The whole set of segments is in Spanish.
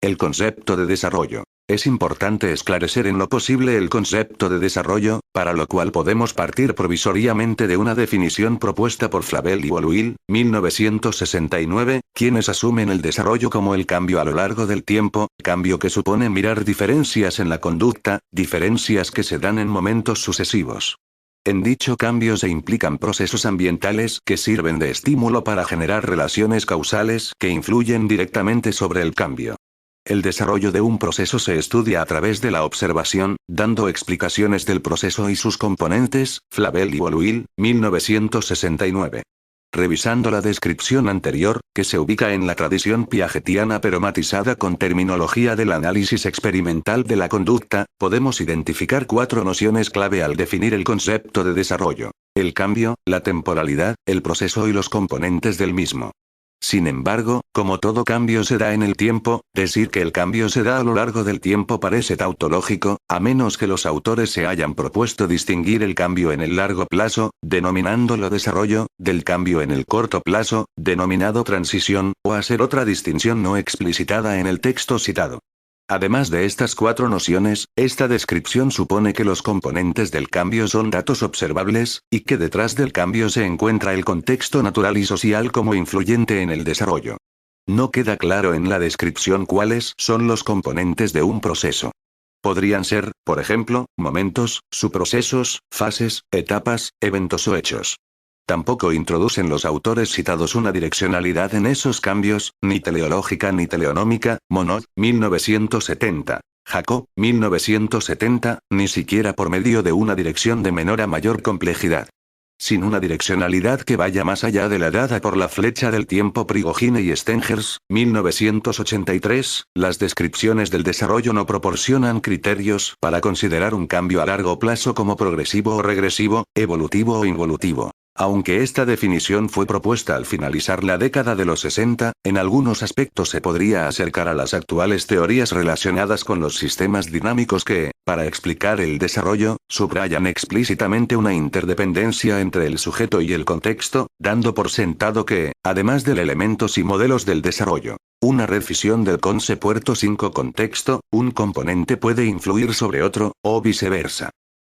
El concepto de desarrollo. Es importante esclarecer en lo posible el concepto de desarrollo, para lo cual podemos partir provisoriamente de una definición propuesta por Flavel y Woluil, 1969, quienes asumen el desarrollo como el cambio a lo largo del tiempo, cambio que supone mirar diferencias en la conducta, diferencias que se dan en momentos sucesivos. En dicho cambio se implican procesos ambientales que sirven de estímulo para generar relaciones causales que influyen directamente sobre el cambio. El desarrollo de un proceso se estudia a través de la observación, dando explicaciones del proceso y sus componentes, Flavel y Woluil, 1969. Revisando la descripción anterior, que se ubica en la tradición piagetiana pero matizada con terminología del análisis experimental de la conducta, podemos identificar 4 nociones clave al definir el concepto de desarrollo: el cambio, la temporalidad, el proceso y los componentes del mismo. Sin embargo, como todo cambio se da en el tiempo, decir que el cambio se da a lo largo del tiempo parece tautológico, a menos que los autores se hayan propuesto distinguir el cambio en el largo plazo, denominándolo desarrollo, del cambio en el corto plazo, denominado transición, o hacer otra distinción no explicitada en el texto citado. Además de estas 4 nociones, esta descripción supone que los componentes del cambio son datos observables, y que detrás del cambio se encuentra el contexto natural y social como influyente en el desarrollo. No queda claro en la descripción cuáles son los componentes de un proceso. Podrían ser, por ejemplo, momentos, subprocesos, fases, etapas, eventos o hechos. Tampoco introducen los autores citados una direccionalidad en esos cambios, ni teleológica ni teleonómica, Monod, 1970. Jacob, 1970, ni siquiera por medio de una dirección de menor a mayor complejidad. Sin una direccionalidad que vaya más allá de la dada por la flecha del tiempo Prigogine y Stengers, 1983, las descripciones del desarrollo no proporcionan criterios para considerar un cambio a largo plazo como progresivo o regresivo, evolutivo o involutivo. Aunque esta definición fue propuesta al finalizar la década de los 60, en algunos aspectos se podría acercar a las actuales teorías relacionadas con los sistemas dinámicos que, para explicar el desarrollo, subrayan explícitamente una interdependencia entre el sujeto y el contexto, dando por sentado que, además de elementos y modelos del desarrollo, una refisión del concepto 5 contexto, un componente puede influir sobre otro, o viceversa.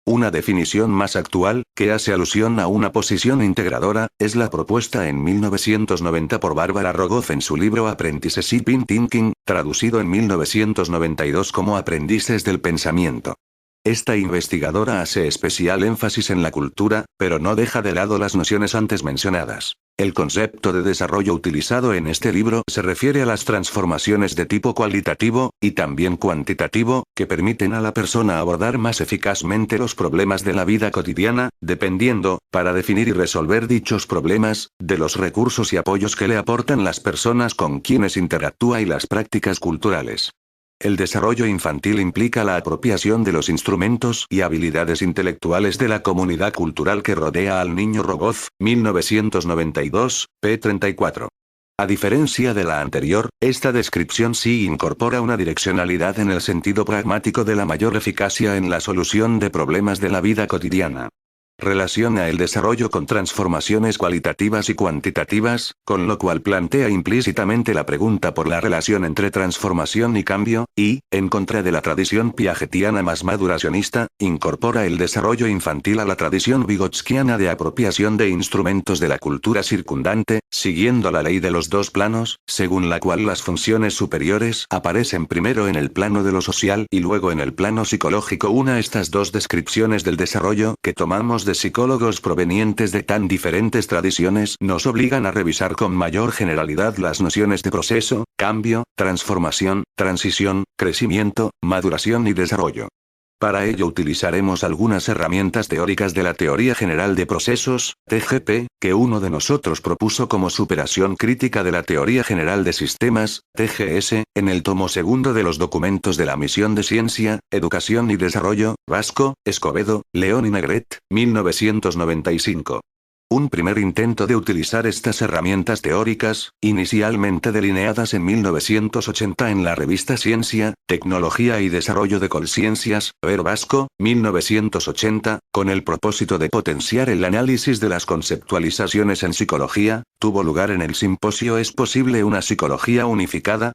Una definición más actual, que hace alusión a una posición integradora, es la propuesta en 1990 por Barbara Rogoff en su libro Apprenticeship in Thinking, traducido en 1992 como Aprendices del Pensamiento. Esta investigadora hace especial énfasis en la cultura, pero no deja de lado las nociones antes mencionadas. El concepto de desarrollo utilizado en este libro se refiere a las transformaciones de tipo cualitativo, y también cuantitativo, que permiten a la persona abordar más eficazmente los problemas de la vida cotidiana, dependiendo, para definir y resolver dichos problemas, de los recursos y apoyos que le aportan las personas con quienes interactúa y las prácticas culturales. El desarrollo infantil implica la apropiación de los instrumentos y habilidades intelectuales de la comunidad cultural que rodea al niño. Rogoff, 1992, p. 34. A diferencia de la anterior, esta descripción sí incorpora una direccionalidad en el sentido pragmático de la mayor eficacia en la solución de problemas de la vida cotidiana. Relaciona el desarrollo con transformaciones cualitativas y cuantitativas, con lo cual plantea implícitamente la pregunta por la relación entre transformación y cambio, y, en contra de la tradición piagetiana más maduracionista, incorpora el desarrollo infantil a la tradición vygotskiana de apropiación de instrumentos de la cultura circundante, siguiendo la ley de los 2 planos, según la cual las funciones superiores aparecen primero en el plano de lo social y luego en el plano psicológico. Estas 2 descripciones del desarrollo que tomamos de psicólogos provenientes de tan diferentes tradiciones nos obligan a revisar con mayor generalidad las nociones de proceso, cambio, transformación, transición, crecimiento, maduración y desarrollo. Para ello utilizaremos algunas herramientas teóricas de la teoría general de procesos, TGP, que uno de nosotros propuso como superación crítica de la teoría general de sistemas, TGS, en el tomo 2 de los documentos de la Misión de Ciencia, Educación y Desarrollo, Vasco, Escobedo, León y Negret, 1995. Un primer intento de utilizar estas herramientas teóricas, inicialmente delineadas en 1980 en la revista Ciencia, Tecnología y Desarrollo de Colciencias, Ver Vasco, 1980, con el propósito de potenciar el análisis de las conceptualizaciones en psicología, tuvo lugar en el simposio ¿Es posible una psicología unificada?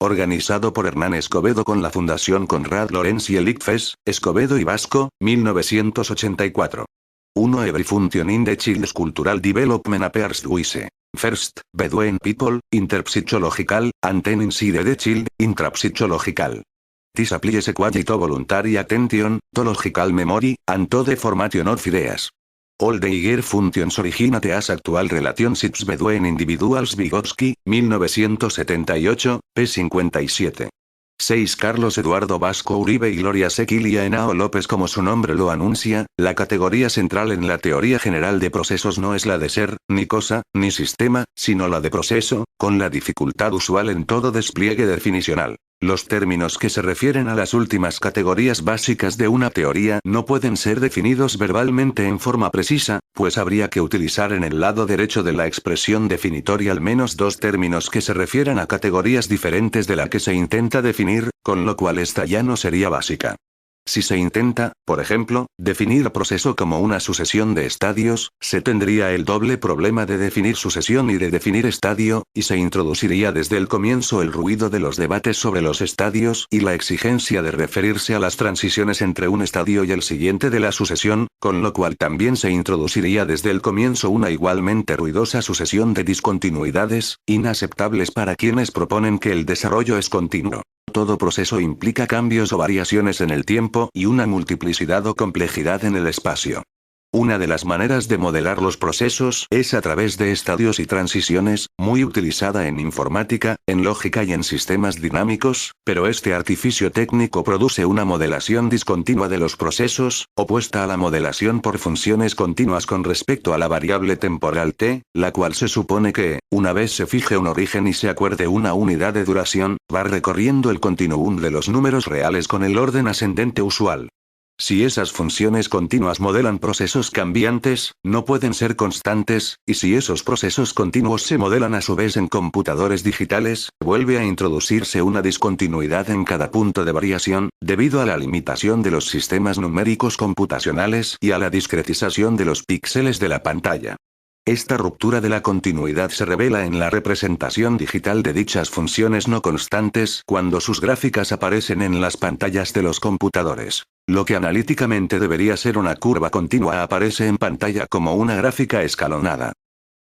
Organizado por Hernán Escobedo con la Fundación Konrad Lorenz y el ICFES, Escobedo y Vasco, 1984. 1. Every function in the child's cultural development appears wise. First, between people, interpsychological, and then inside the child, intrapsychological. This applies equally to voluntary attention, to logical memory, and to the formation of ideas. All the higher functions originate as actual relationships between individuals. Vygotsky, 1978, p. 57. 6. Carlos Eduardo Vasco Uribe y Gloria Sequilia Henao López. Como su nombre lo anuncia, la categoría central en la teoría general de procesos no es la de ser, ni cosa, ni sistema, sino la de proceso, con la dificultad usual en todo despliegue definicional. Los términos que se refieren a las últimas categorías básicas de una teoría no pueden ser definidos verbalmente en forma precisa, pues habría que utilizar en el lado derecho de la expresión definitoria al menos dos términos que se refieran a categorías diferentes de la que se intenta definir, con lo cual esta ya no sería básica. Si se intenta, por ejemplo, definir proceso como una sucesión de estadios, se tendría el doble problema de definir sucesión y de definir estadio, y se introduciría desde el comienzo el ruido de los debates sobre los estadios y la exigencia de referirse a las transiciones entre un estadio y el siguiente de la sucesión, con lo cual también se introduciría desde el comienzo una igualmente ruidosa sucesión de discontinuidades, inaceptables para quienes proponen que el desarrollo es continuo. Todo proceso implica cambios o variaciones en el tiempo y una multiplicidad o complejidad en el espacio. Una de las maneras de modelar los procesos es a través de estadios y transiciones, muy utilizada en informática, en lógica y en sistemas dinámicos, pero este artificio técnico produce una modelación discontinua de los procesos, opuesta a la modelación por funciones continuas con respecto a la variable temporal t, la cual se supone que, una vez se fije un origen y se acuerde una unidad de duración, va recorriendo el continuum de los números reales con el orden ascendente usual. Si esas funciones continuas modelan procesos cambiantes, no pueden ser constantes, y si esos procesos continuos se modelan a su vez en computadores digitales, vuelve a introducirse una discontinuidad en cada punto de variación, debido a la limitación de los sistemas numéricos computacionales y a la discretización de los píxeles de la pantalla. Esta ruptura de la continuidad se revela en la representación digital de dichas funciones no constantes cuando sus gráficas aparecen en las pantallas de los computadores. Lo que analíticamente debería ser una curva continua aparece en pantalla como una gráfica escalonada.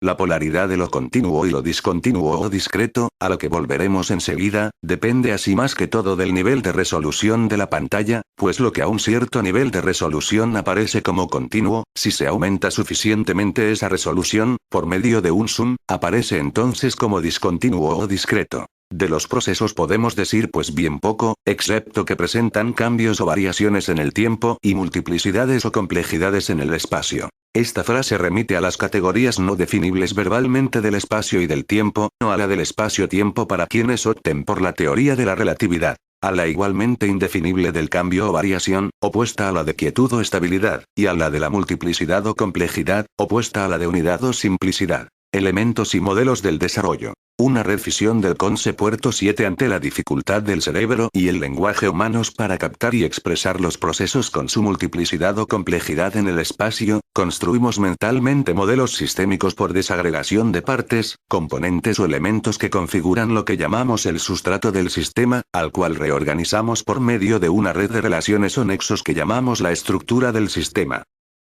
La polaridad de lo continuo y lo discontinuo o discreto, a lo que volveremos enseguida, depende así más que todo del nivel de resolución de la pantalla, pues lo que a un cierto nivel de resolución aparece como continuo, si se aumenta suficientemente esa resolución, por medio de un zoom, aparece entonces como discontinuo o discreto. De los procesos podemos decir pues bien poco, excepto que presentan cambios o variaciones en el tiempo y multiplicidades o complejidades en el espacio. Esta frase remite a las categorías no definibles verbalmente del espacio y del tiempo, no a la del espacio-tiempo para quienes opten por la teoría de la relatividad, a la igualmente indefinible del cambio o variación, opuesta a la de quietud o estabilidad, y a la de la multiplicidad o complejidad, opuesta a la de unidad o simplicidad. Elementos y modelos del desarrollo. Una revisión del concepto 7 ante la dificultad del cerebro y el lenguaje humanos para captar y expresar los procesos con su multiplicidad o complejidad en el espacio, construimos mentalmente modelos sistémicos por desagregación de partes, componentes o elementos que configuran lo que llamamos el sustrato del sistema, al cual reorganizamos por medio de una red de relaciones o nexos que llamamos la estructura del sistema.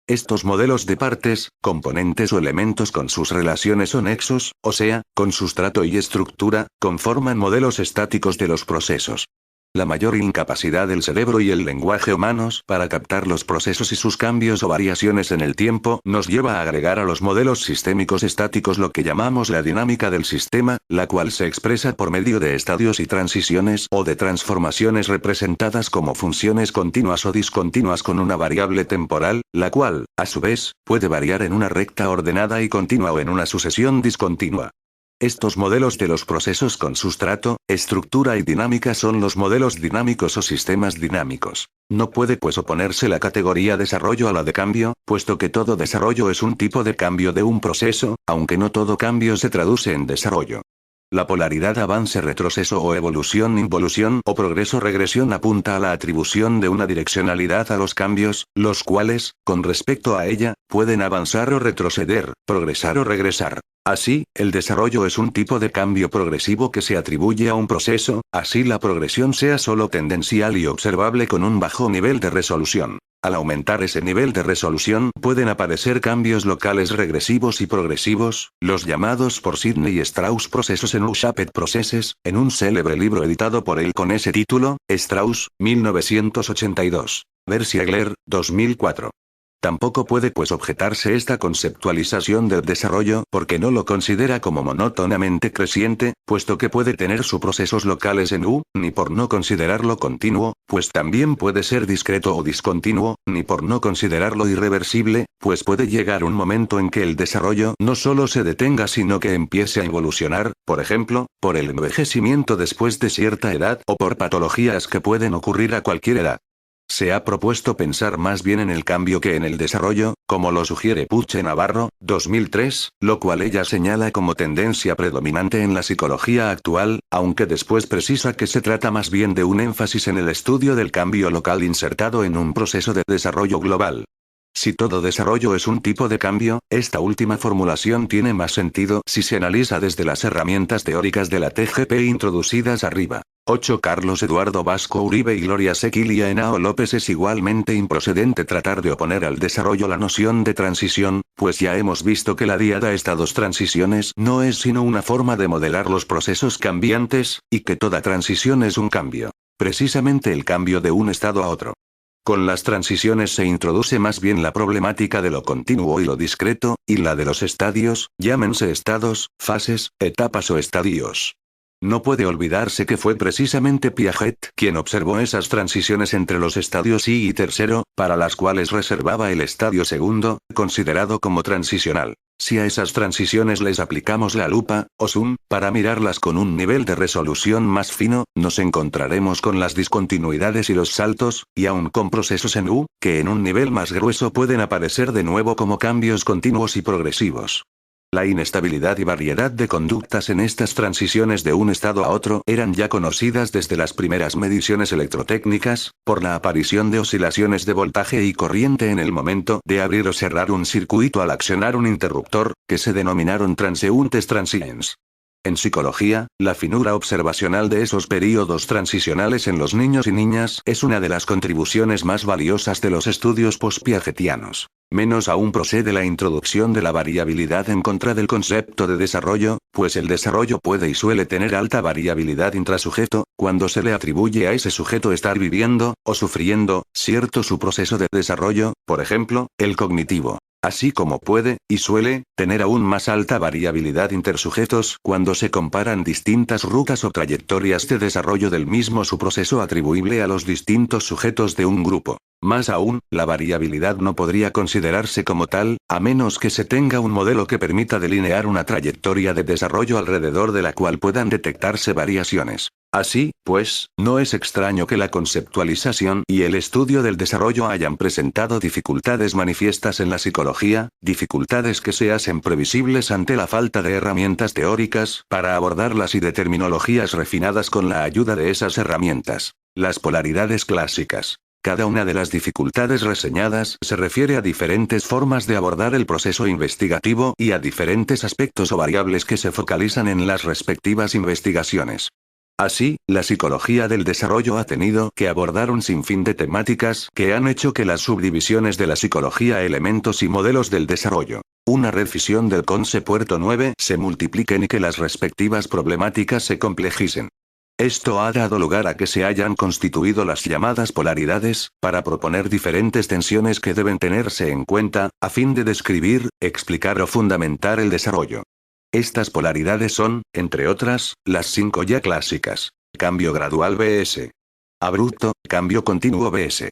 Estos modelos de partes, componentes o elementos con sus relaciones o nexos, o sea, con sustrato y estructura, conforman modelos estáticos de los procesos. La mayor incapacidad del cerebro y el lenguaje humanos para captar los procesos y sus cambios o variaciones en el tiempo nos lleva a agregar a los modelos sistémicos estáticos lo que llamamos la dinámica del sistema, la cual se expresa por medio de estadios y transiciones o de transformaciones representadas como funciones continuas o discontinuas con una variable temporal, la cual, a su vez, puede variar en una recta ordenada y continua o en una sucesión discontinua. Estos modelos de los procesos con sustrato, estructura y dinámica son los modelos dinámicos o sistemas dinámicos. No puede pues oponerse la categoría desarrollo a la de cambio, puesto que todo desarrollo es un tipo de cambio de un proceso, aunque no todo cambio se traduce en desarrollo. La polaridad avance-retroceso o evolución-involución o progreso-regresión apunta a la atribución de una direccionalidad a los cambios, los cuales, con respecto a ella, pueden avanzar o retroceder, progresar o regresar. Así, el desarrollo es un tipo de cambio progresivo que se atribuye a un proceso, así la progresión sea solo tendencial y observable con un bajo nivel de resolución. Al aumentar ese nivel de resolución pueden aparecer cambios locales regresivos y progresivos, los llamados por Sidney Strauss procesos en U-shaped processes, en un célebre libro editado por él con ese título, Strauss, 1982. Versiegler, 2004. Tampoco puede pues objetarse esta conceptualización del desarrollo porque no lo considera como monótonamente creciente, puesto que puede tener sus procesos locales en U, ni por no considerarlo continuo, pues también puede ser discreto o discontinuo, ni por no considerarlo irreversible, pues puede llegar un momento en que el desarrollo no solo se detenga sino que empiece a evolucionar, por ejemplo, por el envejecimiento después de cierta edad o por patologías que pueden ocurrir a cualquier edad. Se ha propuesto pensar más bien en el cambio que en el desarrollo, como lo sugiere Puche Navarro, 2003, lo cual ella señala como tendencia predominante en la psicología actual, aunque después precisa que se trata más bien de un énfasis en el estudio del cambio local insertado en un proceso de desarrollo global. Si todo desarrollo es un tipo de cambio, esta última formulación tiene más sentido si se analiza desde las herramientas teóricas de la TGP introducidas arriba. 8. Carlos Eduardo Vasco Uribe y Gloria Sequilia Henao López. Es igualmente improcedente tratar de oponer al desarrollo la noción de transición, pues ya hemos visto que la diada estados transiciones no es sino una forma de modelar los procesos cambiantes, y que toda transición es un cambio. Precisamente el cambio de un estado a otro. Con las transiciones se introduce más bien la problemática de lo continuo y lo discreto, y la de los estadios, llámense estados, fases, etapas o estadios. No puede olvidarse que fue precisamente Piaget quien observó esas transiciones entre los estadios I y tercero, para las cuales reservaba el estadio segundo, considerado como transicional. Si a esas transiciones les aplicamos la lupa, o zoom, para mirarlas con un nivel de resolución más fino, nos encontraremos con las discontinuidades y los saltos, y aún con procesos en U, que en un nivel más grueso pueden aparecer de nuevo como cambios continuos y progresivos. La inestabilidad y variedad de conductas en estas transiciones de un estado a otro eran ya conocidas desde las primeras mediciones electrotécnicas, por la aparición de oscilaciones de voltaje y corriente en el momento de abrir o cerrar un circuito al accionar un interruptor, que se denominaron transeúntes transiens. En psicología, la finura observacional de esos períodos transicionales en los niños y niñas es una de las contribuciones más valiosas de los estudios post-piagetianos. Menos aún procede la introducción de la variabilidad en contra del concepto de desarrollo, pues el desarrollo puede y suele tener alta variabilidad intrasujeto, cuando se le atribuye a ese sujeto estar viviendo, o sufriendo, cierto su proceso de desarrollo, por ejemplo, el cognitivo. Así como puede, y suele, tener aún más alta variabilidad intersujetos cuando se comparan distintas rutas o trayectorias de desarrollo del mismo su proceso atribuible a los distintos sujetos de un grupo. Más aún, la variabilidad no podría considerarse como tal, a menos que se tenga un modelo que permita delinear una trayectoria de desarrollo alrededor de la cual puedan detectarse variaciones. Así, pues, no es extraño que la conceptualización y el estudio del desarrollo hayan presentado dificultades manifiestas en la psicología, dificultades que se hacen previsibles ante la falta de herramientas teóricas para abordarlas y de terminologías refinadas con la ayuda de esas herramientas. Las polaridades clásicas. Cada una de las dificultades reseñadas se refiere a diferentes formas de abordar el proceso investigativo y a diferentes aspectos o variables que se focalizan en las respectivas investigaciones. Así, la psicología del desarrollo ha tenido que abordar un sinfín de temáticas que han hecho que las subdivisiones de la psicología elementos y modelos del desarrollo, una revisión del concepto 9 se multipliquen y que las respectivas problemáticas se complejicen. Esto ha dado lugar a que se hayan constituido las llamadas polaridades, para proponer diferentes tensiones que deben tenerse en cuenta, a fin de describir, explicar o fundamentar el desarrollo. Estas polaridades son, entre otras, las 5 ya clásicas. Cambio gradual vs. Abrupto, cambio continuo vs.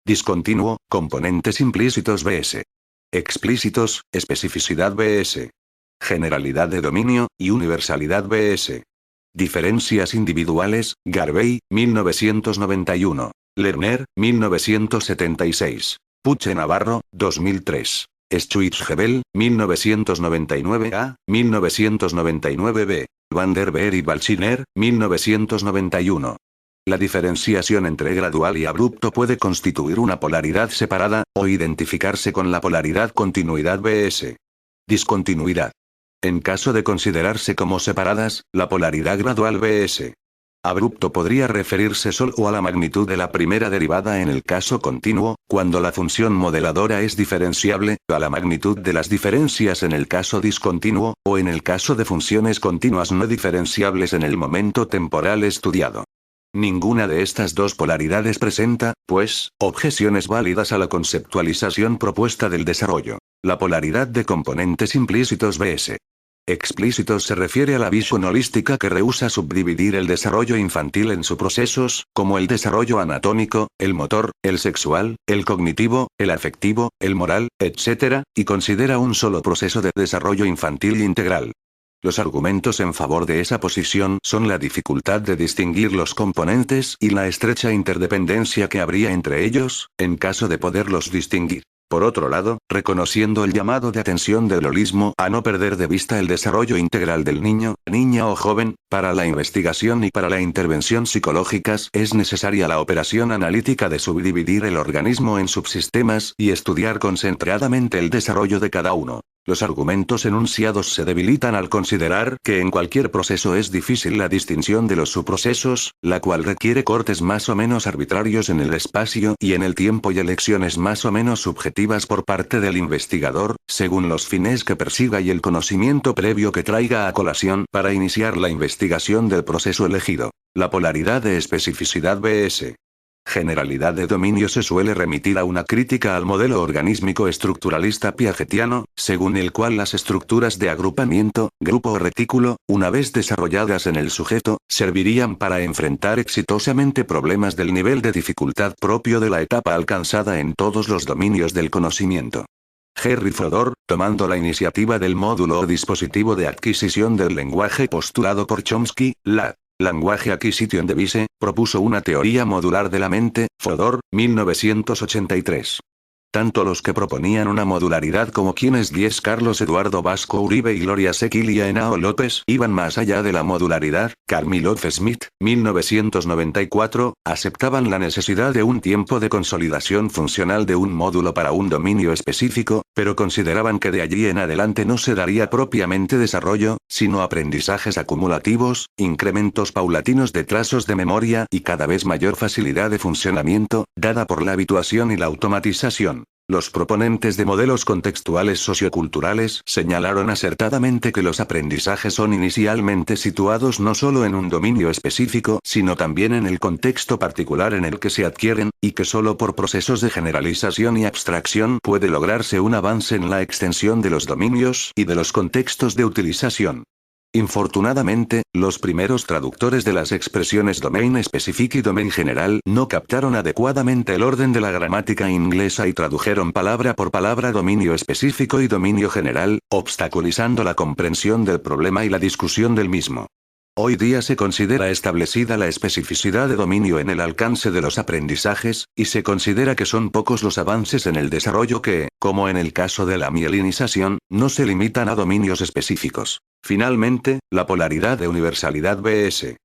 Discontinuo, componentes implícitos vs. Explícitos, especificidad vs. Generalidad de dominio, y universalidad vs. Diferencias individuales, Garvey, 1991. Lerner, 1976. Puche Navarro, 2003. Schwitzgebel, 1999a, 1999b. Van der Beer y Balchiner, 1991. La diferenciación entre gradual y abrupto puede constituir una polaridad separada, o identificarse con la polaridad continuidad vs. discontinuidad. En caso de considerarse como separadas, la polaridad gradual Bs. Abrupto podría referirse solo a la magnitud de la primera derivada en el caso continuo, cuando la función modeladora es diferenciable, a la magnitud de las diferencias en el caso discontinuo, o en el caso de funciones continuas no diferenciables en el momento temporal estudiado. Ninguna de estas dos polaridades presenta, pues, objeciones válidas a la conceptualización propuesta del desarrollo. La polaridad de componentes implícitos Bs. Explícitos se refiere a la visión holística que rehúsa subdividir el desarrollo infantil en subprocesos, como el desarrollo anatómico, el motor, el sexual, el cognitivo, el afectivo, el moral, etc., y considera un solo proceso de desarrollo infantil integral. Los argumentos en favor de esa posición son la dificultad de distinguir los componentes y la estrecha interdependencia que habría entre ellos, en caso de poderlos distinguir. Por otro lado, reconociendo el llamado de atención del holismo a no perder de vista el desarrollo integral del niño, niña o joven, para la investigación y para la intervención psicológicas es necesaria la operación analítica de subdividir el organismo en subsistemas y estudiar concentradamente el desarrollo de cada uno. Los argumentos enunciados se debilitan al considerar que en cualquier proceso es difícil la distinción de los subprocesos, la cual requiere cortes más o menos arbitrarios en el espacio y en el tiempo y elecciones más o menos subjetivas por parte del investigador, según los fines que persiga y el conocimiento previo que traiga a colación para iniciar la investigación del proceso elegido. La polaridad de especificidad Bs. Generalidad de dominio se suele remitir a una crítica al modelo organísmico estructuralista piagetiano, según el cual las estructuras de agrupamiento, grupo o retículo, una vez desarrolladas en el sujeto, servirían para enfrentar exitosamente problemas del nivel de dificultad propio de la etapa alcanzada en todos los dominios del conocimiento. Henry Fodor, tomando la iniciativa del módulo o dispositivo de adquisición del lenguaje postulado por Chomsky, la Language Acquisition Device, propuso una teoría modular de la mente, Fodor, 1983. Tanto los que proponían una modularidad como quienes Carlos Eduardo Vasco Uribe y Gloria Sequilia Henao López iban más allá de la modularidad. Karmilov Smith, 1994, aceptaban la necesidad de un tiempo de consolidación funcional de un módulo para un dominio específico, pero consideraban que de allí en adelante no se daría propiamente desarrollo, sino aprendizajes acumulativos, incrementos paulatinos de trazos de memoria y cada vez mayor facilidad de funcionamiento, dada por la habituación y la automatización. Los proponentes de modelos contextuales socioculturales señalaron acertadamente que los aprendizajes son inicialmente situados no solo en un dominio específico, sino también en el contexto particular en el que se adquieren, y que solo por procesos de generalización y abstracción puede lograrse un avance en la extensión de los dominios y de los contextos de utilización. Infortunadamente, los primeros traductores de las expresiones domain specific y domain general no captaron adecuadamente el orden de la gramática inglesa y tradujeron palabra por palabra dominio específico y dominio general, obstaculizando la comprensión del problema y la discusión del mismo. Hoy día se considera establecida la especificidad de dominio en el alcance de los aprendizajes, y se considera que son pocos los avances en el desarrollo que, como en el caso de la mielinización, no se limitan a dominios específicos. Finalmente, la polaridad de universalidad Bs.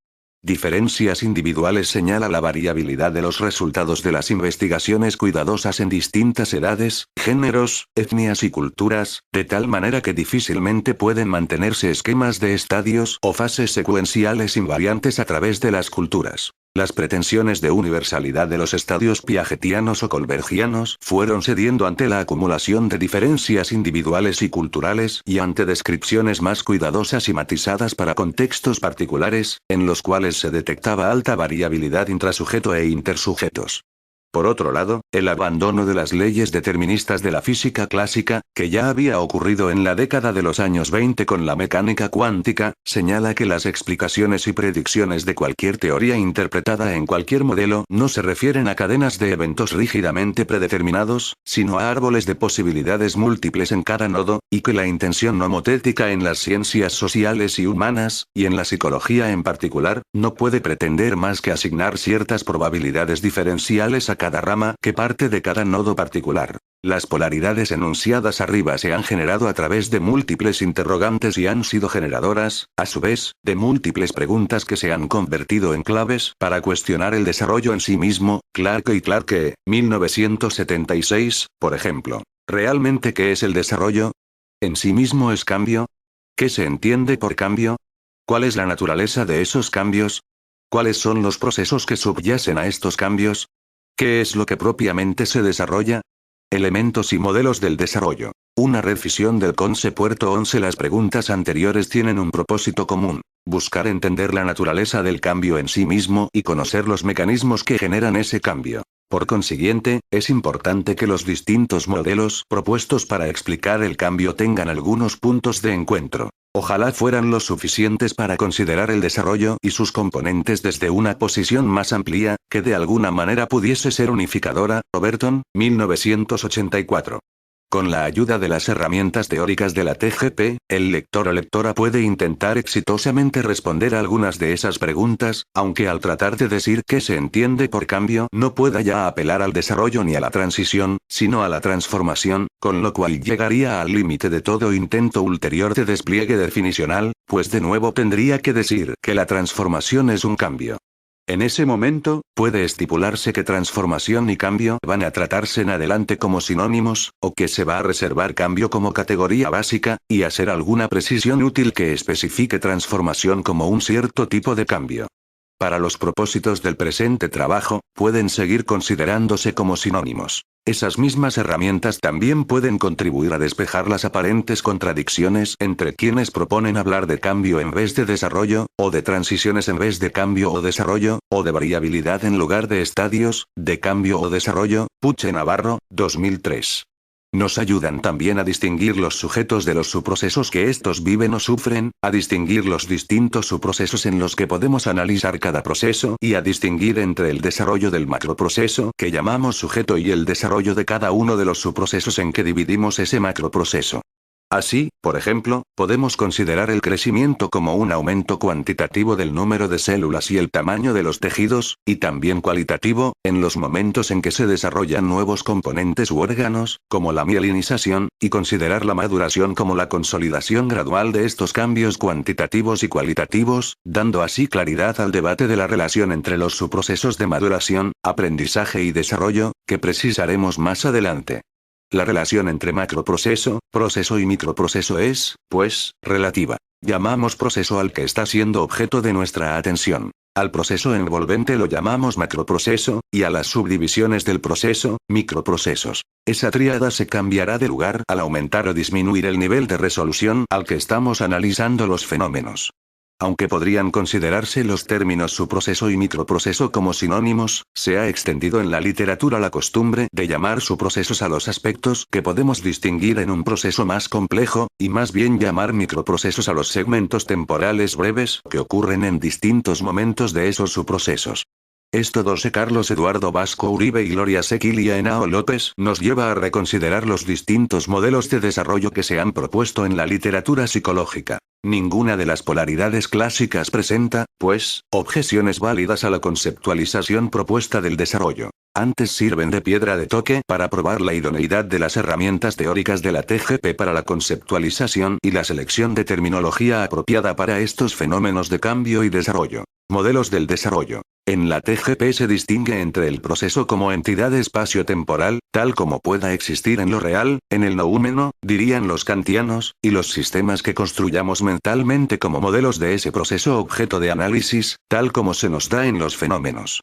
Diferencias individuales señala la variabilidad de los resultados de las investigaciones cuidadosas en distintas edades, géneros, etnias y culturas, de tal manera que difícilmente pueden mantenerse esquemas de estadios o fases secuenciales invariantes a través de las culturas. Las pretensiones de universalidad de los estadios piagetianos o colbergianos fueron cediendo ante la acumulación de diferencias individuales y culturales y ante descripciones más cuidadosas y matizadas para contextos particulares, en los cuales se detectaba alta variabilidad intrasujeto e intersujetos. Por otro lado, el abandono de las leyes deterministas de la física clásica, que ya había ocurrido en la década de los años 20 con la mecánica cuántica, señala que las explicaciones y predicciones de cualquier teoría interpretada en cualquier modelo no se refieren a cadenas de eventos rígidamente predeterminados, sino a árboles de posibilidades múltiples en cada nodo, y que la intención nomotética en las ciencias sociales y humanas, y en la psicología en particular, no puede pretender más que asignar ciertas probabilidades diferenciales a cada rama que parte de cada nodo particular. Las polaridades enunciadas arriba se han generado a través de múltiples interrogantes y han sido generadoras, a su vez, de múltiples preguntas que se han convertido en claves para cuestionar el desarrollo en sí mismo. Clarke y Clarke, 1976, por ejemplo. ¿Realmente qué es el desarrollo? ¿En sí mismo es cambio? ¿Qué se entiende por cambio? ¿Cuál es la naturaleza de esos cambios? ¿Cuáles son los procesos que subyacen a estos cambios? ¿Qué es lo que propiamente se desarrolla? Elementos y modelos del desarrollo. Una revisión del concepto 11. Las preguntas anteriores tienen un propósito común: buscar entender la naturaleza del cambio en sí mismo y conocer los mecanismos que generan ese cambio. Por consiguiente, es importante que los distintos modelos propuestos para explicar el cambio tengan algunos puntos de encuentro. Ojalá fueran lo suficientes para considerar el desarrollo y sus componentes desde una posición más amplia, que de alguna manera pudiese ser unificadora. Overton, 1984. Con la ayuda de las herramientas teóricas de la TGP, el lector o lectora puede intentar exitosamente responder a algunas de esas preguntas, aunque al tratar de decir qué se entiende por cambio no pueda ya apelar al desarrollo ni a la transición, sino a la transformación, con lo cual llegaría al límite de todo intento ulterior de despliegue definicional, pues de nuevo tendría que decir que la transformación es un cambio. En ese momento, puede estipularse que transformación y cambio van a tratarse en adelante como sinónimos, o que se va a reservar cambio como categoría básica, y hacer alguna precisión útil que especifique transformación como un cierto tipo de cambio. Para los propósitos del presente trabajo, pueden seguir considerándose como sinónimos. Esas mismas herramientas también pueden contribuir a despejar las aparentes contradicciones entre quienes proponen hablar de cambio en vez de desarrollo, o de transiciones en vez de cambio o desarrollo, o de variabilidad en lugar de estadios, de cambio o desarrollo. Puche Navarro, 2003. Nos ayudan también a distinguir los sujetos de los subprocesos que estos viven o sufren, a distinguir los distintos subprocesos en los que podemos analizar cada proceso y a distinguir entre el desarrollo del macroproceso que llamamos sujeto y el desarrollo de cada uno de los subprocesos en que dividimos ese macroproceso. Así, por ejemplo, podemos considerar el crecimiento como un aumento cuantitativo del número de células y el tamaño de los tejidos, y también cualitativo, en los momentos en que se desarrollan nuevos componentes u órganos, como la mielinización, y considerar la maduración como la consolidación gradual de estos cambios cuantitativos y cualitativos, dando así claridad al debate de la relación entre los subprocesos de maduración, aprendizaje y desarrollo, que precisaremos más adelante. La relación entre macroproceso, proceso y microproceso es, pues, relativa. Llamamos proceso al que está siendo objeto de nuestra atención. Al proceso envolvente lo llamamos macroproceso, y a las subdivisiones del proceso, microprocesos. Esa tríada se cambiará de lugar al aumentar o disminuir el nivel de resolución al que estamos analizando los fenómenos. Aunque podrían considerarse los términos subproceso y microproceso como sinónimos, se ha extendido en la literatura la costumbre de llamar subprocesos a los aspectos que podemos distinguir en un proceso más complejo, y más bien llamar microprocesos a los segmentos temporales breves que ocurren en distintos momentos de esos subprocesos. Esto 12 Carlos Eduardo Vasco Uribe y Gloria Sequilia Henao López nos lleva a reconsiderar los distintos modelos de desarrollo que se han propuesto en la literatura psicológica. Ninguna de las polaridades clásicas presenta, pues, objeciones válidas a la conceptualización propuesta del desarrollo. Antes sirven de piedra de toque para probar la idoneidad de las herramientas teóricas de la TGP para la conceptualización y la selección de terminología apropiada para estos fenómenos de cambio y desarrollo. Modelos del desarrollo. En la TGP se distingue entre el proceso como entidad espacio-temporal, tal como pueda existir en lo real, en el noúmeno, dirían los kantianos, y los sistemas que construyamos mentalmente como modelos de ese proceso objeto de análisis, tal como se nos da en los fenómenos.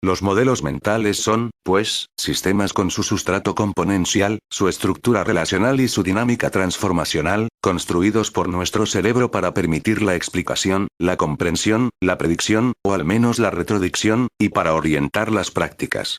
Los modelos mentales son, pues, sistemas con su sustrato componencial, su estructura relacional y su dinámica transformacional, construidos por nuestro cerebro para permitir la explicación, la comprensión, la predicción, o al menos la retrodicción, y para orientar las prácticas.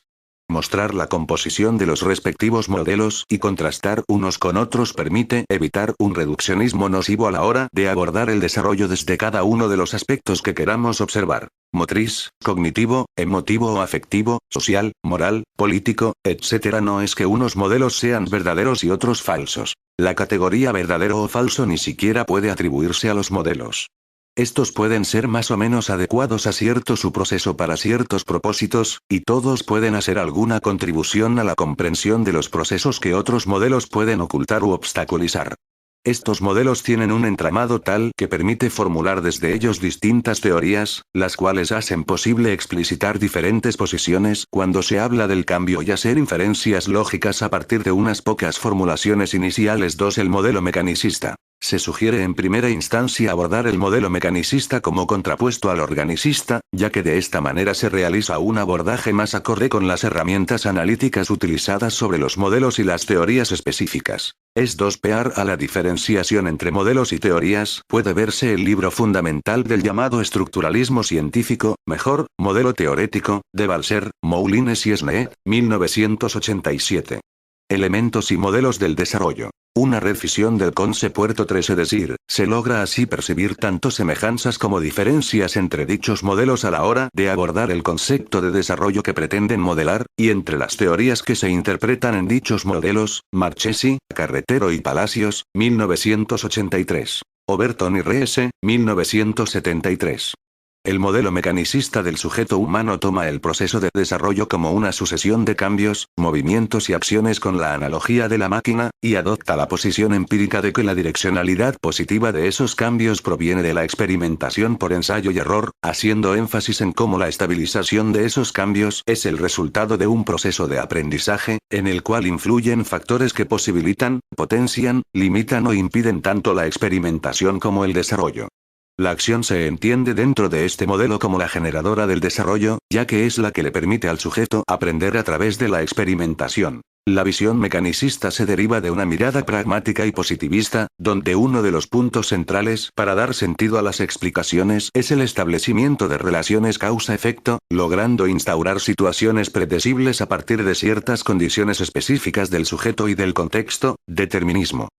Mostrar la composición de los respectivos modelos y contrastar unos con otros permite evitar un reduccionismo nocivo a la hora de abordar el desarrollo desde cada uno de los aspectos que queramos observar: motriz, cognitivo, emotivo o afectivo, social, moral, político, etc. No es que unos modelos sean verdaderos y otros falsos. La categoría verdadero o falso ni siquiera puede atribuirse a los modelos. Estos pueden ser más o menos adecuados a cierto subproceso para ciertos propósitos, y todos pueden hacer alguna contribución a la comprensión de los procesos que otros modelos pueden ocultar u obstaculizar. Estos modelos tienen un entramado tal que permite formular desde ellos distintas teorías, las cuales hacen posible explicitar diferentes posiciones cuando se habla del cambio y hacer inferencias lógicas a partir de unas pocas formulaciones iniciales. 2. El modelo mecanicista. Se sugiere en primera instancia abordar el modelo mecanicista como contrapuesto al organicista, ya que de esta manera se realiza un abordaje más acorde con las herramientas analíticas utilizadas sobre los modelos y las teorías específicas. Es 2 a la diferenciación entre modelos y teorías, puede verse el libro fundamental del llamado estructuralismo científico, mejor, modelo teorético, de Balser, Moulines y Sneed, 1987. Elementos y modelos del desarrollo. Una revisión del concepto 3, es decir, se logra así percibir tanto semejanzas como diferencias entre dichos modelos a la hora de abordar el concepto de desarrollo que pretenden modelar, y entre las teorías que se interpretan en dichos modelos. Marchesi, Carretero y Palacios, 1983. Overton y Reese, 1973. El modelo mecanicista del sujeto humano toma el proceso de desarrollo como una sucesión de cambios, movimientos y acciones con la analogía de la máquina, y adopta la posición empírica de que la direccionalidad positiva de esos cambios proviene de la experimentación por ensayo y error, haciendo énfasis en cómo la estabilización de esos cambios es el resultado de un proceso de aprendizaje, en el cual influyen factores que posibilitan, potencian, limitan o impiden tanto la experimentación como el desarrollo. La acción se entiende dentro de este modelo como la generadora del desarrollo, ya que es la que le permite al sujeto aprender a través de la experimentación. La visión mecanicista se deriva de una mirada pragmática y positivista, donde uno de los puntos centrales para dar sentido a las explicaciones es el establecimiento de relaciones causa-efecto, logrando instaurar situaciones predecibles a partir de ciertas condiciones específicas del sujeto y del contexto, determinismo.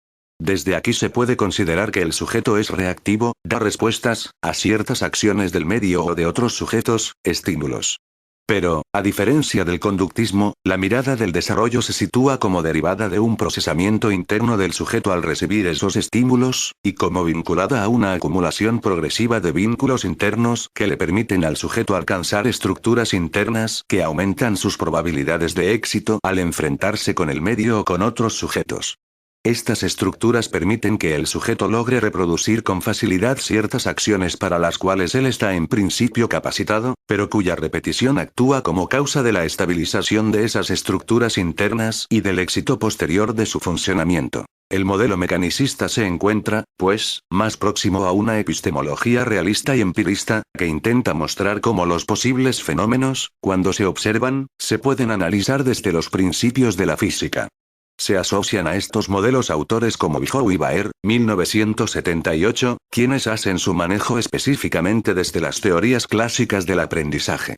Desde aquí se puede considerar que el sujeto es reactivo, da respuestas a ciertas acciones del medio o de otros sujetos, estímulos. Pero, a diferencia del conductismo, la mirada del desarrollo se sitúa como derivada de un procesamiento interno del sujeto al recibir esos estímulos, y como vinculada a una acumulación progresiva de vínculos internos que le permiten al sujeto alcanzar estructuras internas que aumentan sus probabilidades de éxito al enfrentarse con el medio o con otros sujetos. Estas estructuras permiten que el sujeto logre reproducir con facilidad ciertas acciones para las cuales él está en principio capacitado, pero cuya repetición actúa como causa de la estabilización de esas estructuras internas y del éxito posterior de su funcionamiento. El modelo mecanicista se encuentra, pues, más próximo a una epistemología realista y empirista, que intenta mostrar cómo los posibles fenómenos, cuando se observan, se pueden analizar desde los principios de la física. Se asocian a estos modelos autores como Bijou y Baer, 1978, quienes hacen su manejo específicamente desde las teorías clásicas del aprendizaje.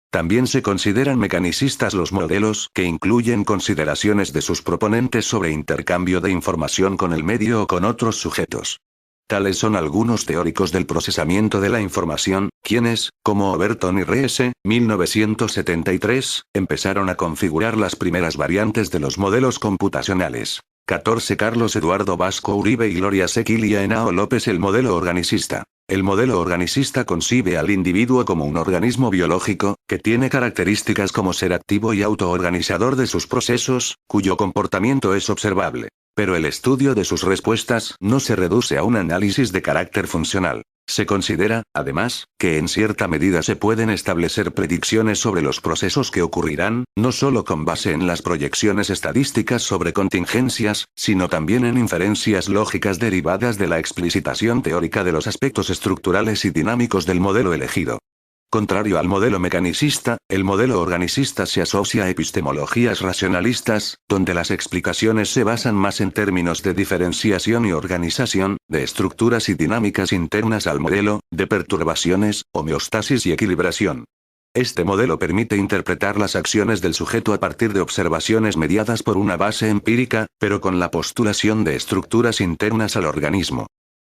También se consideran mecanicistas los modelos que incluyen consideraciones de sus proponentes sobre intercambio de información con el medio o con otros sujetos. Tales son algunos teóricos del procesamiento de la información, quienes, como Overton y Reese, 1973, empezaron a configurar las primeras variantes de los modelos computacionales. 14 Carlos Eduardo Vasco Uribe y Gloria Sequilia Henao López. El modelo organicista. El modelo organicista concibe al individuo como un organismo biológico, que tiene características como ser activo y autoorganizador de sus procesos, cuyo comportamiento es observable. Pero el estudio de sus respuestas no se reduce a un análisis de carácter funcional. Se considera, además, que en cierta medida se pueden establecer predicciones sobre los procesos que ocurrirán, no solo con base en las proyecciones estadísticas sobre contingencias, sino también en inferencias lógicas derivadas de la explicitación teórica de los aspectos estructurales y dinámicos del modelo elegido. Contrario al modelo mecanicista, el modelo organicista se asocia a epistemologías racionalistas, donde las explicaciones se basan más en términos de diferenciación y organización, de estructuras y dinámicas internas al modelo, de perturbaciones, homeostasis y equilibración. Este modelo permite interpretar las acciones del sujeto a partir de observaciones mediadas por una base empírica, pero con la postulación de estructuras internas al organismo.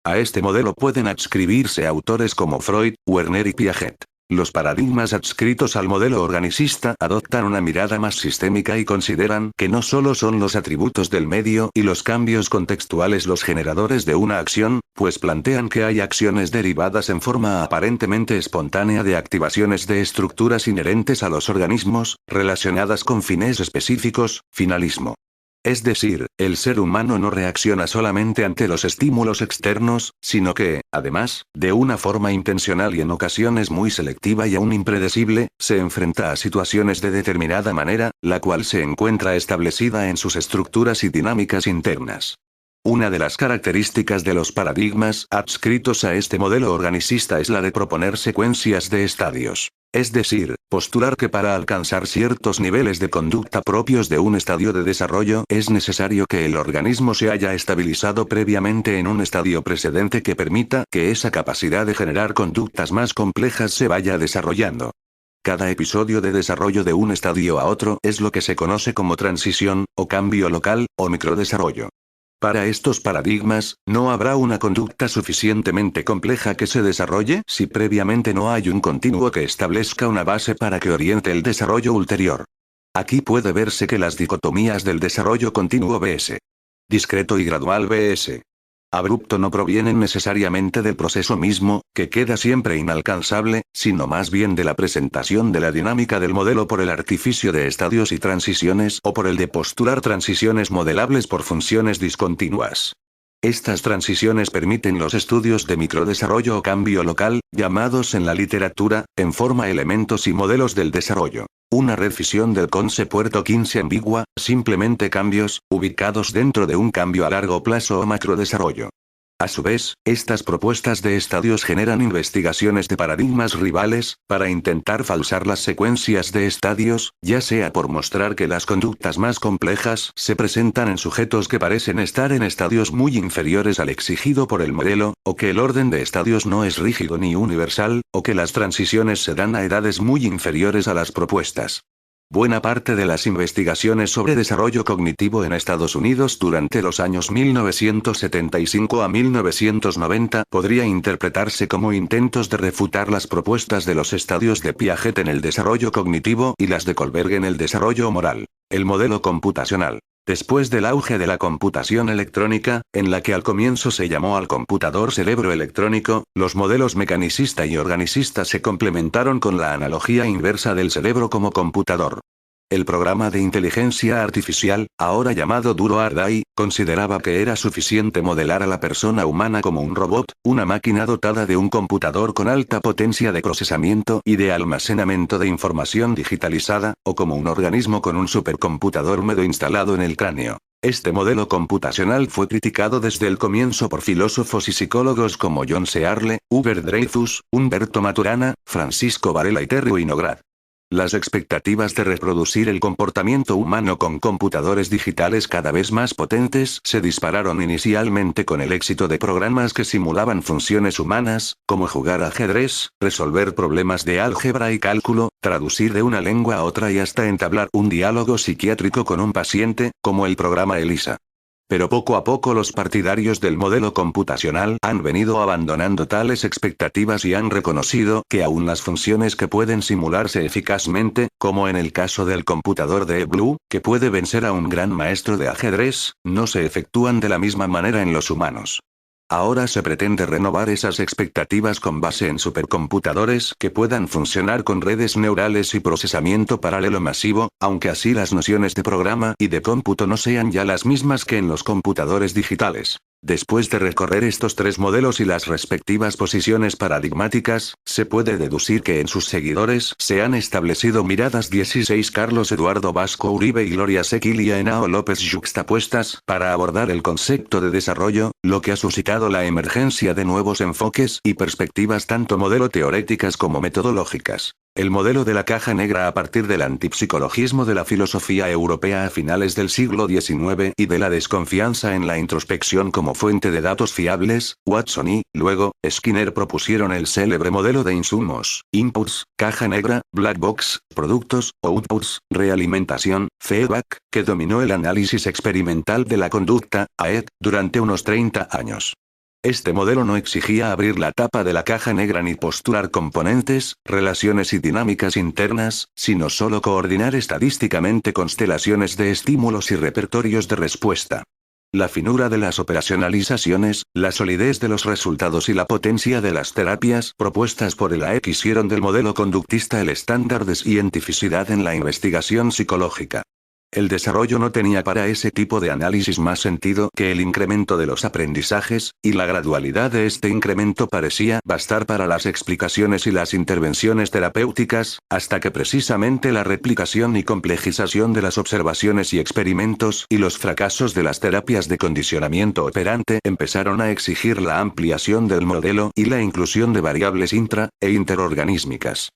A este modelo pueden adscribirse autores como Freud, Werner y Piaget. Los paradigmas adscritos al modelo organicista adoptan una mirada más sistémica y consideran que no solo son los atributos del medio y los cambios contextuales los generadores de una acción, pues plantean que hay acciones derivadas en forma aparentemente espontánea de activaciones de estructuras inherentes a los organismos, relacionadas con fines específicos, finalismo. Es decir, el ser humano no reacciona solamente ante los estímulos externos, sino que, además, de una forma intencional y en ocasiones muy selectiva y aún impredecible, se enfrenta a situaciones de determinada manera, la cual se encuentra establecida en sus estructuras y dinámicas internas. Una de las características de los paradigmas adscritos a este modelo organicista es la de proponer secuencias de estadios. Es decir, postular que para alcanzar ciertos niveles de conducta propios de un estadio de desarrollo es necesario que el organismo se haya estabilizado previamente en un estadio precedente que permita que esa capacidad de generar conductas más complejas se vaya desarrollando. Cada episodio de desarrollo de un estadio a otro es lo que se conoce como transición, o cambio local, o microdesarrollo. Para estos paradigmas, no habrá una conducta suficientemente compleja que se desarrolle si previamente no hay un continuo que establezca una base para que oriente el desarrollo ulterior. Aquí puede verse que las dicotomías del desarrollo continuo vs. discreto y gradual vs. abrupto no provienen necesariamente del proceso mismo, que queda siempre inalcanzable, sino más bien de la presentación de la dinámica del modelo por el artificio de estadios y transiciones o por el de postular transiciones modelables por funciones discontinuas. Estas transiciones permiten los estudios de microdesarrollo o cambio local, llamados en la literatura, en forma elementos y modelos del desarrollo. Una refisión del concepto 15 ambigua, simplemente cambios, ubicados dentro de un cambio a largo plazo o macrodesarrollo. A su vez, estas propuestas de estadios generan investigaciones de paradigmas rivales, para intentar falsar las secuencias de estadios, ya sea por mostrar que las conductas más complejas se presentan en sujetos que parecen estar en estadios muy inferiores al exigido por el modelo, o que el orden de estadios no es rígido ni universal, o que las transiciones se dan a edades muy inferiores a las propuestas. Buena parte de las investigaciones sobre desarrollo cognitivo en Estados Unidos durante los años 1975 a 1990 podría interpretarse como intentos de refutar las propuestas de los estadios de Piaget en el desarrollo cognitivo y las de Kohlberg en el desarrollo moral. El modelo computacional. Después del auge de la computación electrónica, en la que al comienzo se llamó al computador cerebro electrónico, los modelos mecanicista y organicista se complementaron con la analogía inversa del cerebro como computador. El programa de inteligencia artificial, ahora llamado Duro Ardai, consideraba que era suficiente modelar a la persona humana como un robot, una máquina dotada de un computador con alta potencia de procesamiento y de almacenamiento de información digitalizada, o como un organismo con un supercomputador húmedo instalado en el cráneo. Este modelo computacional fue criticado desde el comienzo por filósofos y psicólogos como John Searle, Hubert Dreyfus, Humberto Maturana, Francisco Varela y Terry Winograd. Las expectativas de reproducir el comportamiento humano con computadores digitales cada vez más potentes se dispararon inicialmente con el éxito de programas que simulaban funciones humanas, como jugar ajedrez, resolver problemas de álgebra y cálculo, traducir de una lengua a otra y hasta entablar un diálogo psiquiátrico con un paciente, como el programa ELISA. Pero poco a poco los partidarios del modelo computacional han venido abandonando tales expectativas y han reconocido que aún las funciones que pueden simularse eficazmente, como en el caso del computador de Blue, que puede vencer a un gran maestro de ajedrez, no se efectúan de la misma manera en los humanos. Ahora se pretende renovar esas expectativas con base en supercomputadores que puedan funcionar con redes neurales y procesamiento paralelo masivo, aunque así las nociones de programa y de cómputo no sean ya las mismas que en los computadores digitales. Después de recorrer estos tres modelos y las respectivas posiciones paradigmáticas, se puede deducir que en sus seguidores se han establecido miradas 16 Carlos Eduardo Vasco Uribe y Gloria Sequil y Henao López yuxtapuestas para abordar el concepto de desarrollo, lo que ha suscitado la emergencia de nuevos enfoques y perspectivas tanto modelo teóricas como metodológicas. El modelo de la caja negra a partir del antipsicologismo de la filosofía europea a finales del siglo XIX y de la desconfianza en la introspección como fuente de datos fiables, Watson y, luego, Skinner propusieron el célebre modelo de insumos, inputs, caja negra, black box, productos, outputs, realimentación, feedback, que dominó el análisis experimental de la conducta, AED, durante unos 30 años. Este modelo no exigía abrir la tapa de la caja negra ni postular componentes, relaciones y dinámicas internas, sino solo coordinar estadísticamente constelaciones de estímulos y repertorios de respuesta. La finura de las operacionalizaciones, la solidez de los resultados y la potencia de las terapias propuestas por el AEC hicieron del modelo conductista el estándar de cientificidad en la investigación psicológica. El desarrollo no tenía para ese tipo de análisis más sentido que el incremento de los aprendizajes, y la gradualidad de este incremento parecía bastar para las explicaciones y las intervenciones terapéuticas, hasta que precisamente la replicación y complejización de las observaciones y experimentos y los fracasos de las terapias de condicionamiento operante empezaron a exigir la ampliación del modelo y la inclusión de variables intra e interorganísmicas.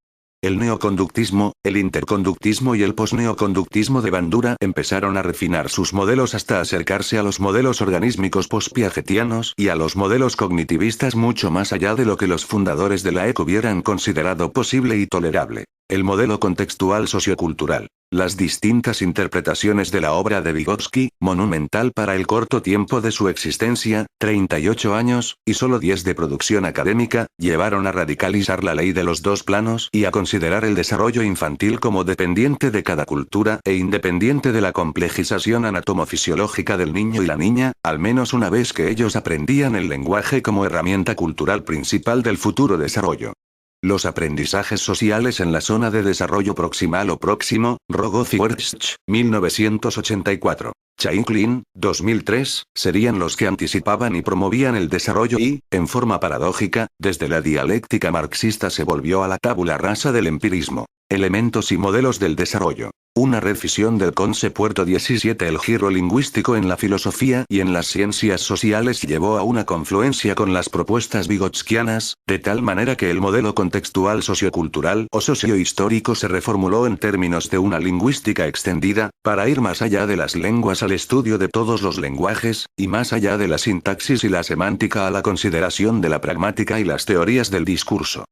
El neoconductismo, el interconductismo y el posneoconductismo de Bandura empezaron a refinar sus modelos hasta acercarse a los modelos organísmicos post-piagetianos y a los modelos cognitivistas mucho más allá de lo que los fundadores de la EC hubieran considerado posible y tolerable. El modelo contextual sociocultural. Las distintas interpretaciones de la obra de Vygotsky, monumental para el corto tiempo de su existencia, 38 años, y solo 10 de producción académica, llevaron a radicalizar la ley de los dos planos y a considerar el desarrollo infantil como dependiente de cada cultura e independiente de la complejización anatomofisiológica del niño y la niña, al menos una vez que ellos aprendían el lenguaje como herramienta cultural principal del futuro desarrollo. Los aprendizajes sociales en la zona de desarrollo proximal o próximo, Rogoff y Wertsch, 1984. Chaiklin, 2003, serían los que anticipaban y promovían el desarrollo y, en forma paradójica, desde la dialéctica marxista se volvió a la tabula rasa del empirismo. Elementos y modelos del desarrollo. Una revisión del concepto 17. El giro lingüístico en la filosofía y en las ciencias sociales llevó a una confluencia con las propuestas vigotskianas, de tal manera que el modelo contextual sociocultural o sociohistórico se reformuló en términos de una lingüística extendida, para ir más allá de las lenguas al estudio de todos los lenguajes, y más allá de la sintaxis y la semántica a la consideración de la pragmática y las teorías del discurso.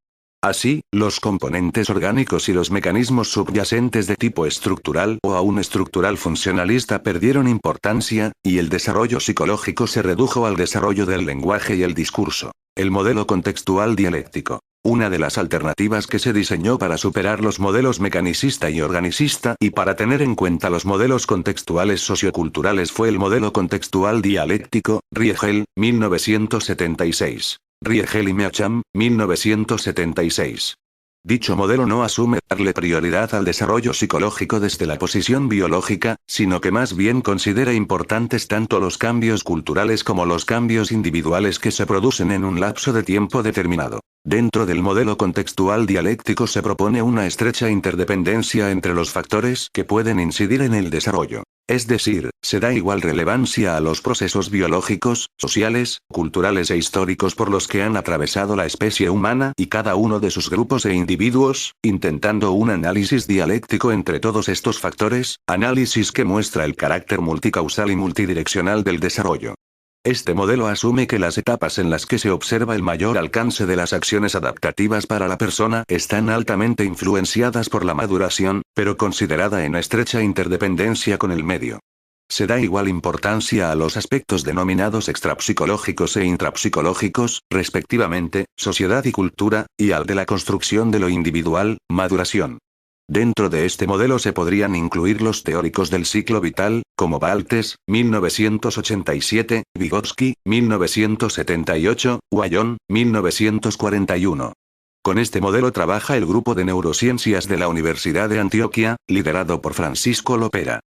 Así, los componentes orgánicos y los mecanismos subyacentes de tipo estructural o aún estructural funcionalista perdieron importancia, y el desarrollo psicológico se redujo al desarrollo del lenguaje y el discurso. El modelo contextual dialéctico. Una de las alternativas que se diseñó para superar los modelos mecanicista y organicista y para tener en cuenta los modelos contextuales socioculturales fue el modelo contextual dialéctico, Riegel, 1976. Riegel y Meacham, 1976. Dicho modelo no asume darle prioridad al desarrollo psicológico desde la posición biológica, sino que más bien considera importantes tanto los cambios culturales como los cambios individuales que se producen en un lapso de tiempo determinado. Dentro del modelo contextual dialéctico se propone una estrecha interdependencia entre los factores que pueden incidir en el desarrollo. Es decir, se da igual relevancia a los procesos biológicos, sociales, culturales e históricos por los que han atravesado la especie humana y cada uno de sus grupos e individuos, intentando un análisis dialéctico entre todos estos factores, análisis que muestra el carácter multicausal y multidireccional del desarrollo. Este modelo asume que las etapas en las que se observa el mayor alcance de las acciones adaptativas para la persona están altamente influenciadas por la maduración, pero considerada en estrecha interdependencia con el medio. Se da igual importancia a los aspectos denominados extrapsicológicos e intrapsicológicos, respectivamente, sociedad y cultura, y al de la construcción de lo individual, maduración. Dentro de este modelo se podrían incluir los teóricos del ciclo vital, como Baltes, 1987, Vygotsky, 1978, Wallon, 1941. Con este modelo trabaja el grupo de neurociencias de la Universidad de Antioquia, liderado por Francisco Lopera.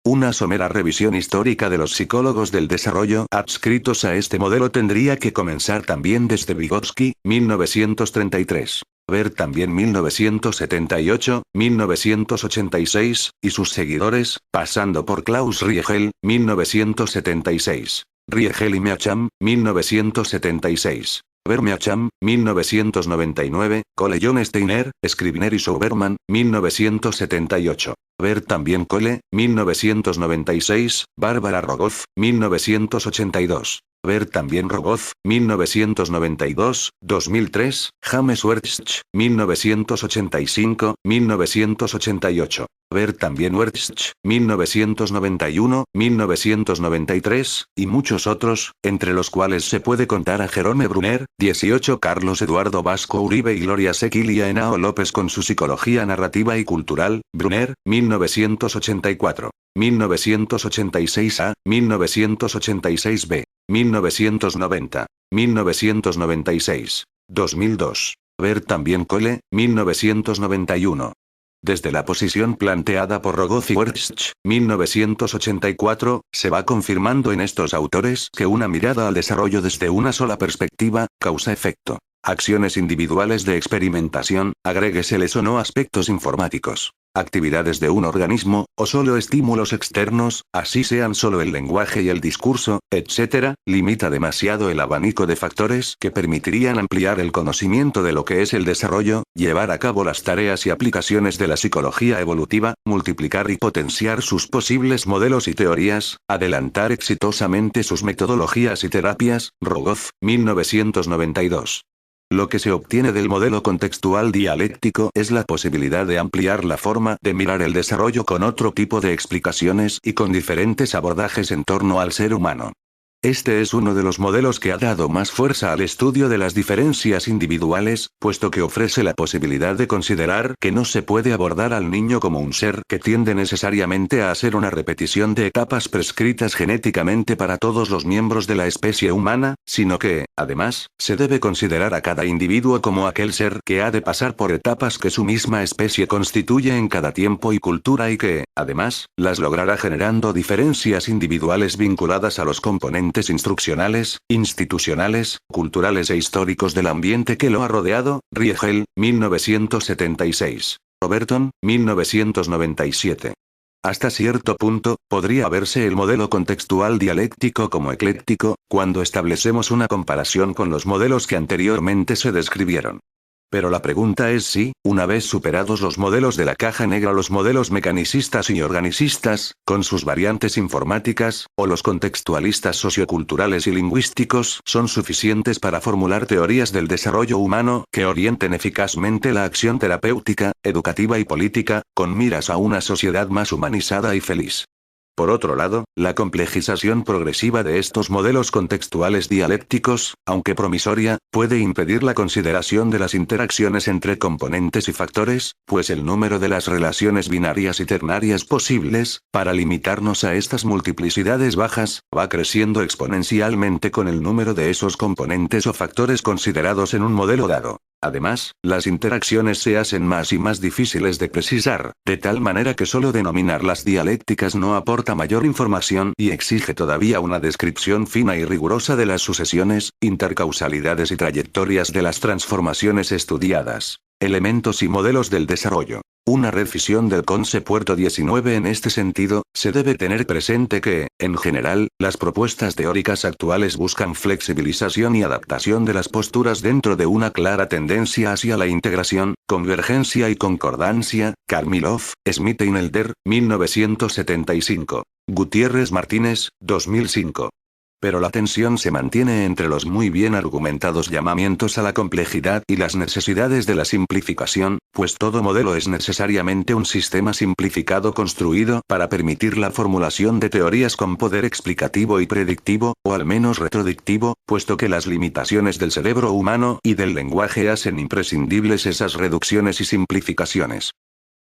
Una somera revisión histórica de los psicólogos del desarrollo adscritos a este modelo tendría que comenzar también desde Vygotsky, 1933. Ver también 1978, 1986, y sus seguidores, pasando por Klaus Riegel, 1976. Riegel y Meacham, 1976. Ver Meacham, 1999, Cole John Steiner, Scribner y Sauberman, 1978. Ver también Cole, 1996, Bárbara Rogoff, 1982. Ver también Rogoff, 1992, 2003, James Wertsch, 1985, 1988. Ver también Wertsch, 1991, 1993, y muchos otros, entre los cuales se puede contar a Jerome Brunner, 18 Carlos Eduardo Vasco Uribe y Gloria Sequilia Henao López con su psicología narrativa y cultural, Brunner, 1984. 1986A, 1986B. 1990. 1996. 2002. Ver también Cole, 1991. Desde la posición planteada por Rogoff y Wertsch, 1984, se va confirmando en estos autores que una mirada al desarrollo desde una sola perspectiva, causa-efecto. Acciones individuales de experimentación, agrégueseles o no aspectos informáticos. Actividades de un organismo, o solo estímulos externos, así sean solo el lenguaje y el discurso, etc., limita demasiado el abanico de factores que permitirían ampliar el conocimiento de lo que es el desarrollo, llevar a cabo las tareas y aplicaciones de la psicología evolutiva, multiplicar y potenciar sus posibles modelos y teorías, adelantar exitosamente sus metodologías y terapias. Rogoff, 1992. Lo que se obtiene del modelo contextual dialéctico es la posibilidad de ampliar la forma de mirar el desarrollo con otro tipo de explicaciones y con diferentes abordajes en torno al ser humano. Este es uno de los modelos que ha dado más fuerza al estudio de las diferencias individuales, puesto que ofrece la posibilidad de considerar que no se puede abordar al niño como un ser que tiende necesariamente a ser una repetición de etapas prescritas genéticamente para todos los miembros de la especie humana, sino que, además, se debe considerar a cada individuo como aquel ser que ha de pasar por etapas que su misma especie constituye en cada tiempo y cultura y que, además, las logrará generando diferencias individuales vinculadas a los componentes instruccionales, institucionales, culturales e históricos del ambiente que lo ha rodeado. Riegel, 1976. Overton, 1997. Hasta cierto punto, podría verse el modelo contextual dialéctico como ecléctico, cuando establecemos una comparación con los modelos que anteriormente se describieron. Pero la pregunta es si, una vez superados los modelos de la caja negra, los modelos mecanicistas y organicistas, con sus variantes informáticas, o los contextualistas socioculturales y lingüísticos, son suficientes para formular teorías del desarrollo humano que orienten eficazmente la acción terapéutica, educativa y política, con miras a una sociedad más humanizada y feliz. Por otro lado, la complejización progresiva de estos modelos contextuales dialécticos, aunque promisoria, puede impedir la consideración de las interacciones entre componentes y factores, pues el número de las relaciones binarias y ternarias posibles, para limitarnos a estas multiplicidades bajas, va creciendo exponencialmente con el número de esos componentes o factores considerados en un modelo dado. Además, las interacciones se hacen más y más difíciles de precisar, de tal manera que solo denominarlas dialécticas no aporta mayor información y exige todavía una descripción fina y rigurosa de las sucesiones, intercausalidades y trayectorias de las transformaciones estudiadas. Elementos y modelos del desarrollo. Una revisión del concepto 19 en este sentido, se debe tener presente que, en general, las propuestas teóricas actuales buscan flexibilización y adaptación de las posturas dentro de una clara tendencia hacia la integración, convergencia y concordancia. Karmilov, Smith e Inelder, 1975. Gutiérrez Martínez, 2005. Pero la tensión se mantiene entre los muy bien argumentados llamamientos a la complejidad y las necesidades de la simplificación, pues todo modelo es necesariamente un sistema simplificado construido para permitir la formulación de teorías con poder explicativo y predictivo, o al menos retrodictivo, puesto que las limitaciones del cerebro humano y del lenguaje hacen imprescindibles esas reducciones y simplificaciones.